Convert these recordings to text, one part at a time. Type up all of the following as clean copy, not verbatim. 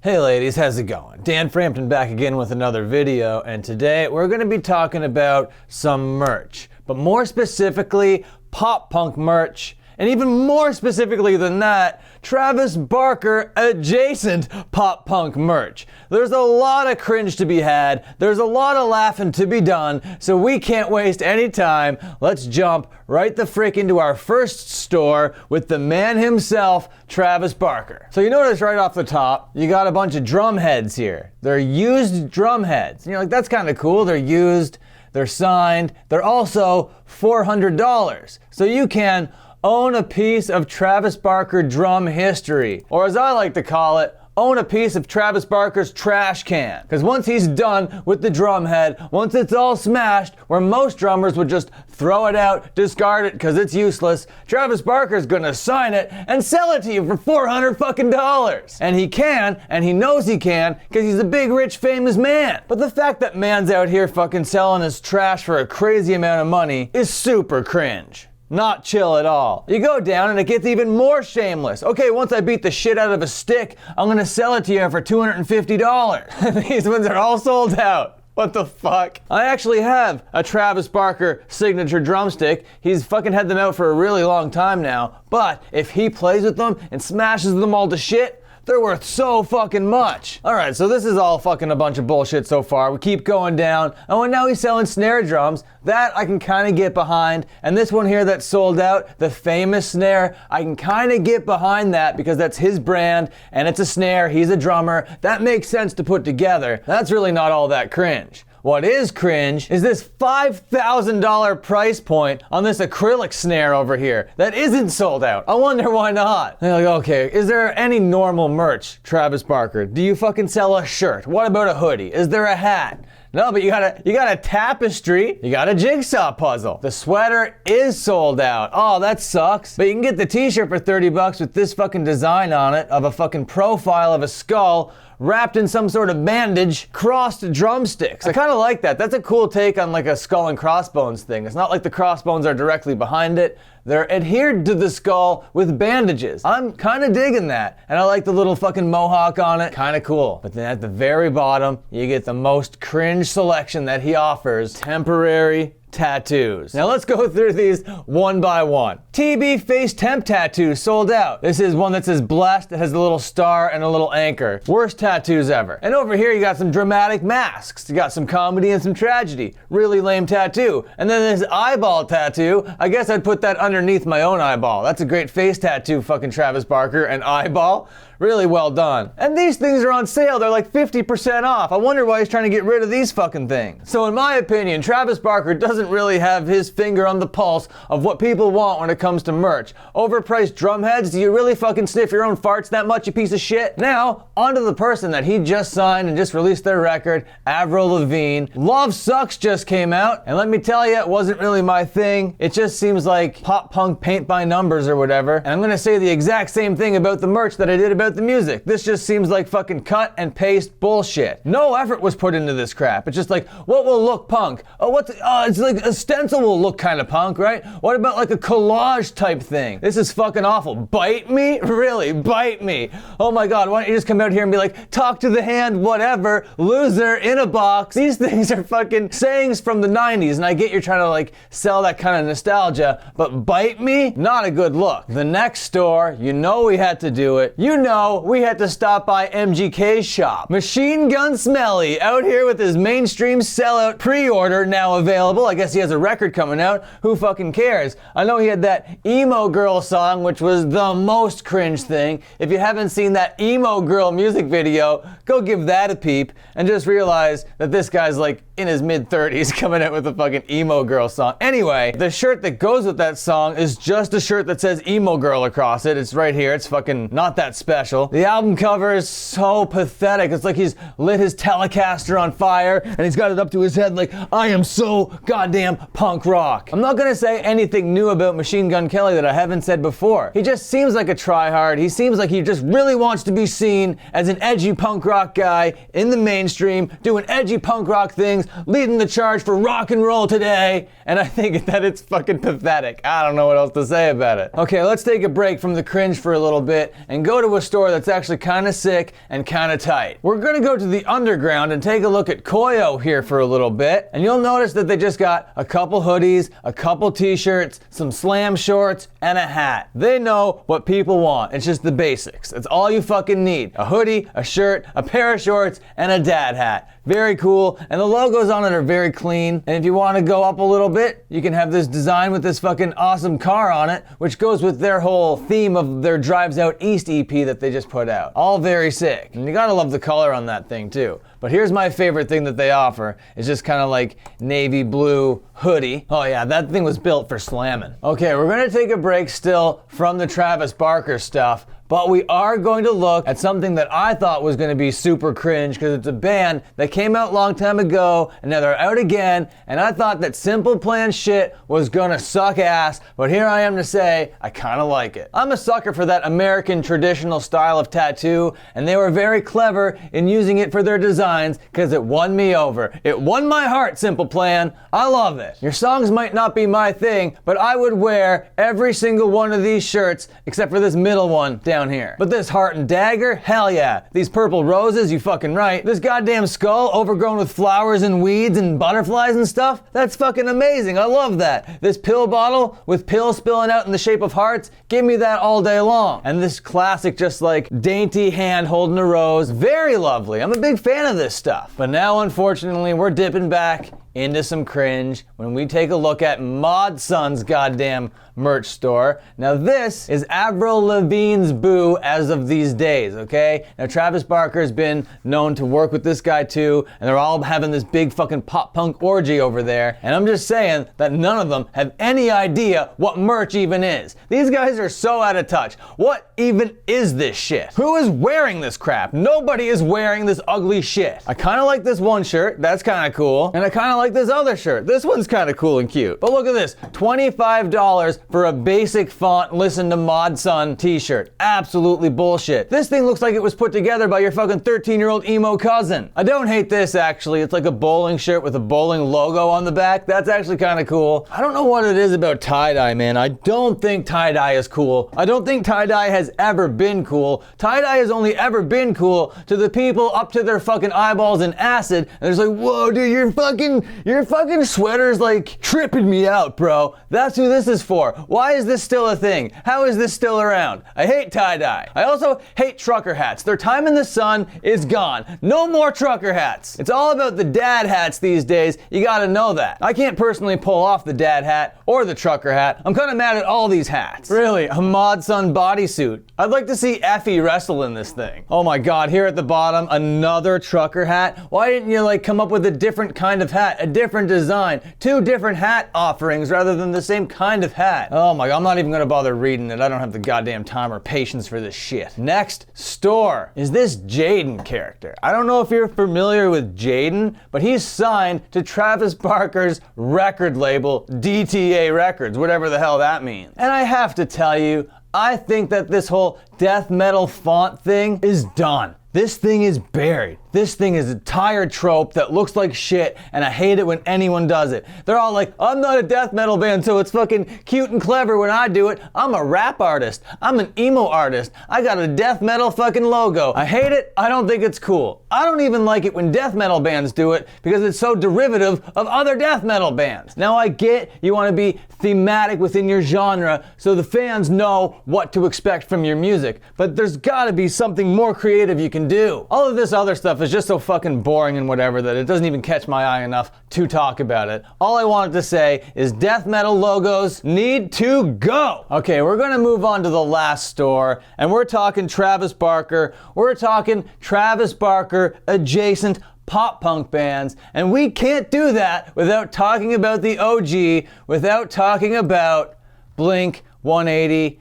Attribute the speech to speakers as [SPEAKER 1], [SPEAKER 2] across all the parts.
[SPEAKER 1] Hey ladies, how's it going? Dan Frampton back again with another video, and today we're going to be talking about some merch, but more specifically pop punk merch, and even more specifically than that, Travis Barker adjacent pop punk merch. There's a lot of cringe to be had, there's a lot of laughing to be done, so we can't waste any time. Let's jump right the frick into our first store with the man himself, Travis Barker. So you notice right off the top, you got a bunch of drum heads here. They're used drum heads. And you're like, that's kind of cool. They're used, they're signed, they're also $400. So you can own a piece of Travis Barker drum history, or as I like to call it, own a piece of Travis Barker's trash can. Because once he's done with the drum head, once it's all smashed, where most drummers would just throw it out, discard it because it's useless, Travis Barker's gonna sign it and sell it to you for $400 fucking dollars. And he can, and he knows he can, because he's a big, rich, famous man. But the fact that man's out here fucking selling his trash for a crazy amount of money is super cringe. Not chill at all. You go down and it gets even more shameless. Okay, once I beat the shit out of a stick, I'm gonna sell it to you for $250. These ones are all sold out. What the fuck? I actually have a Travis Barker signature drumstick. He's fucking had them out for a really long time now. But if he plays with them and smashes them all to shit, they're worth so fucking much. Alright, so this is all fucking a bunch of bullshit so far. We keep going down. Oh, and now he's selling snare drums. That I can kind of get behind. And this one here that's sold out, the famous snare, I can kind of get behind that because that's his brand and it's a snare. He's a drummer. That makes sense to put together. That's really not all that cringe. What is cringe is this $5,000 price point on this acrylic snare over here that isn't sold out. I wonder why not. They're like, okay, is there any normal merch, Travis Barker? Do you fucking sell a shirt? What about a hoodie? Is there a hat? No, but you got a tapestry, you got a jigsaw puzzle. The sweater is sold out. Oh, that sucks. But you can get the t-shirt for $30 with this fucking design on it of a fucking profile of a skull wrapped in some sort of bandage, crossed drumsticks. I kind of like that. That's a cool take on like a skull and crossbones thing. It's not like the crossbones are directly behind it. They're adhered to the skull with bandages. I'm kind of digging that. And I like the little fucking mohawk on it. Kind of cool. But then at the very bottom, you get the most cringe selection that he offers. Temporary tattoos. Now let's go through these one by one. TB face temp tattoo sold out. This is one that says blessed. It has a little star and a little anchor. Worst tattoos ever. And over here you got some dramatic masks. You got some comedy and some tragedy. Really lame tattoo. And then this eyeball tattoo. I guess I'd put that underneath my own eyeball. That's a great face tattoo, fucking Travis Barker. An eyeball. Really well done. And these things are on sale. They're like 50% off. I wonder why he's trying to get rid of these fucking things. So in my opinion, Travis Barker doesn't really have his finger on the pulse of what people want when it comes to merch. Overpriced drum heads? Do you really fucking sniff your own farts that much, you piece of shit? Now, onto the person that he just signed and just released their record, Avril Lavigne. Love Sucks just came out, and let me tell you, it wasn't really my thing. It just seems like pop punk paint by numbers or whatever. And I'm gonna say the exact same thing about the merch that I did about the music. This just seems like fucking cut and paste bullshit. No effort was put into this crap. It's just like, what will look punk? Oh, it's like a stencil will look kind of punk, right? What about like a collage type thing? This is fucking awful. Bite me? Really? Bite me. Oh my god, why don't you just come out here and be like, talk to the hand, whatever, loser, in a box. These things are fucking sayings from the 90s, and I get you're trying to like sell that kind of nostalgia, but bite me? Not a good look. The next store, you know we had to do it. You know we had to stop by MGK's shop. Machine Gun Smelly out here with his mainstream sellout pre-order now available. I guess he has a record coming out. Who fucking cares? I know he had that Emo Girl song, which was the most cringe thing. If you haven't seen that Emo Girl music video, go give that a peep and just realize that this guy's like in his mid-30s coming out with a fucking Emo Girl song. Anyway, the shirt that goes with that song is just a shirt that says Emo Girl across it. It's right here. It's fucking not that special. The album cover is so pathetic. It's like he's lit his Telecaster on fire and he's got it up to his head like, I am so goddamn punk rock. I'm not gonna say anything new about Machine Gun Kelly that I haven't said before. He just seems like a tryhard. He seems like he just really wants to be seen as an edgy punk rock guy in the mainstream, doing edgy punk rock things leading the charge for rock and roll today. And I think that it's fucking pathetic. I don't know what else to say about it. Okay, let's take a break from the cringe for a little bit and go to a store that's actually kind of sick and kind of tight. We're gonna go to the underground and take a look at Coyo here for a little bit. And you'll notice that they just got a couple hoodies, a couple t-shirts, some slam shorts, and a hat. They know what people want. It's just the basics. It's all you fucking need. A hoodie, a shirt, a pair of shorts, and a dad hat. Very cool. And the logos on it are very clean. And if you want to go up a little bit, you can have this design with this fucking awesome car on it, which goes with their whole theme of their Drives Out East EP that they just put out. All very sick. And you gotta love the color on that thing too. But here's my favorite thing that they offer. It's just kind of like navy blue hoodie. Oh yeah, that thing was built for slamming. Okay, we're gonna take a break still from the Travis Barker stuff, but we are going to look at something that I thought was going to be super cringe because it's a band that came out a long time ago and now they're out again, and I thought that Simple Plan shit was gonna suck ass, but here I am to say I kind of like it. I'm a sucker for that American traditional style of tattoo, and they were very clever in using it for their designs because it won me over. It won my heart, Simple Plan. I love it. Your songs might not be my thing, but I would wear every single one of these shirts except for this middle one down here. But this heart and dagger, hell yeah. These purple roses, you fucking right. This goddamn skull overgrown with flowers and weeds and butterflies and stuff, that's fucking amazing. I love that. This pill bottle with pills spilling out in the shape of hearts, give me that all day long. And this classic just like dainty hand holding a rose, very lovely. I'm a big fan of this stuff. But now unfortunately we're dipping back into some cringe when we take a look at Mod Sun's goddamn merch store. Now this is Avril Lavigne's boo as of these days, okay? Now Travis Barker has been known to work with this guy too, and they're all having this big fucking pop punk orgy over there, and I'm just saying that none of them have any idea what merch even is. These guys are so out of touch. What even is this shit? Who is wearing this crap? Nobody is wearing this ugly shit. I kinda like this one shirt, that's kinda cool, and I kinda like this other shirt. This one's kinda cool and cute. But look at this, $25 for a basic font Listen to Mod Sun t-shirt. Absolutely bullshit. This thing looks like it was put together by your fucking 13-year-old emo cousin. I don't hate this actually. It's like a bowling shirt with a bowling logo on the back. That's actually kinda cool. I don't know what it is about tie-dye, man. I don't think tie-dye is cool. I don't think tie-dye has ever been cool. Tie-dye has only ever been cool to the people up to their fucking eyeballs in acid, and they're like, whoa dude, your fucking sweater's like tripping me out, bro. That's who this is for. Why is this still a thing? How is this still around? I hate tie-dye. I also hate trucker hats. Their time in the sun is gone. No more trucker hats. It's all about the dad hats these days. You gotta know that. I can't personally pull off the dad hat or the trucker hat. I'm kinda mad at all these hats. Really, a Mod Sun bodysuit. I'd like to see Effie wrestle in this thing. Oh my god, here at the bottom, another trucker hat. Why didn't you like come up with a different kind of hat? A different design. Two different hat offerings rather than the same kind of hat. Oh my god, I'm not even gonna bother reading it. I don't have the goddamn time or patience for this shit. Next store is this Jaden character. I don't know if you're familiar with Jaden, but he's signed to Travis Barker's record label, DTA Records, whatever the hell that means. And I have to tell you, I think that this whole death metal font thing is done. This thing is buried. This thing is a tired trope that looks like shit, and I hate it when anyone does it. They're all like, I'm not a death metal band, so it's fucking cute and clever when I do it. I'm a rap artist. I'm an emo artist. I got a death metal fucking logo. I hate it. I don't think it's cool. I don't even like it when death metal bands do it because it's so derivative of other death metal bands. Now I get you want to be thematic within your genre so the fans know what to expect from your music, but there's gotta be something more creative you can do. All of this other stuff is just so fucking boring and whatever that it doesn't even catch my eye enough to talk about it. All I wanted to say is death metal logos need to go. Okay, we're gonna move on to the last store, and we're talking Travis Barker. We're talking Travis Barker adjacent pop punk bands, and we can't do that without talking about the OG, without talking about Blink 182.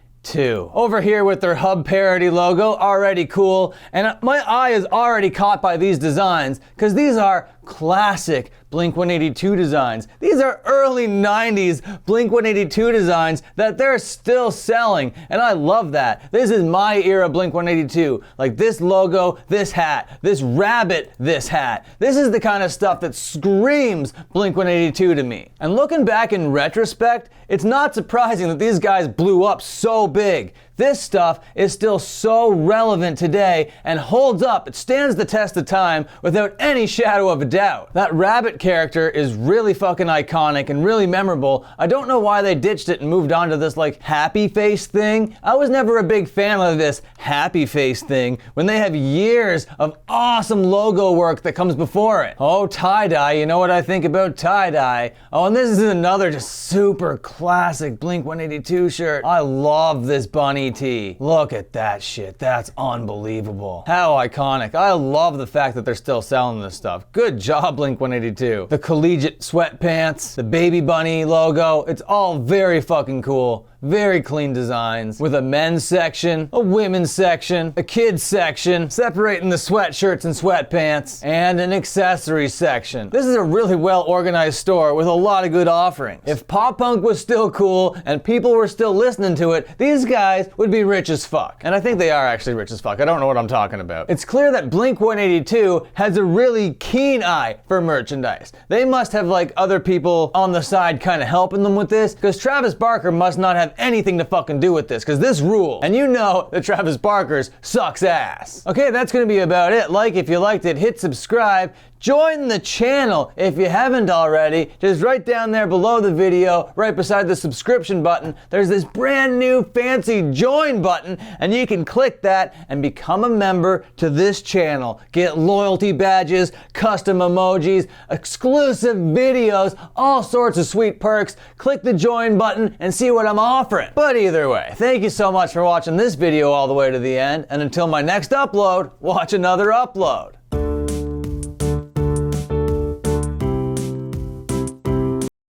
[SPEAKER 1] Over here with their hub parody logo, already cool, and my eye is already caught by these designs because these are classic Blink-182 designs. These are early 90s Blink-182 designs that they're still selling, and I love that. This is my era Blink-182. Like this logo, this hat, this rabbit, this hat. This is the kind of stuff that screams Blink-182 to me. And looking back in retrospect, it's not surprising that these guys blew up so big. This stuff is still so relevant today and holds up. It stands the test of time without any shadow of a doubt. That rabbit character is really fucking iconic and really memorable. I don't know why they ditched it and moved on to this like happy face thing. I was never a big fan of this happy face thing when they have years of awesome logo work that comes before it. Oh, tie-dye, you know what I think about tie-dye. Oh, and this is another just super classic Blink-182 shirt. I love this bunny tee. Look at that shit. That's unbelievable. How iconic. I love the fact that they're still selling this stuff. Good job, Blink-182. The collegiate sweatpants, the baby bunny logo, it's all very fucking cool. Very clean designs with a men's section, a women's section, a kids section, separating the sweatshirts and sweatpants, and an accessories section. This is a really well organized store with a lot of good offerings. If pop punk was still cool and people were still listening to it, these guys would be rich as fuck. And I think they are actually rich as fuck. I don't know what I'm talking about. It's clear that Blink-182 has a really keen eye for merchandise. They must have like other people on the side kind of helping them with this, because Travis Barker must not have anything to fucking do with this, because this rules. And you know that Travis Barker's sucks ass. Okay, that's gonna be about it. Like if you liked it, hit subscribe. Join the channel if you haven't already. Just right down there below the video, right beside the subscription button, there's this brand new fancy join button, and you can click that and become a member to this channel. Get loyalty badges, custom emojis, exclusive videos, all sorts of sweet perks. Click the join button and see what I'm offering. But either way, thank you so much for watching this video all the way to the end, and until my next upload, watch another upload.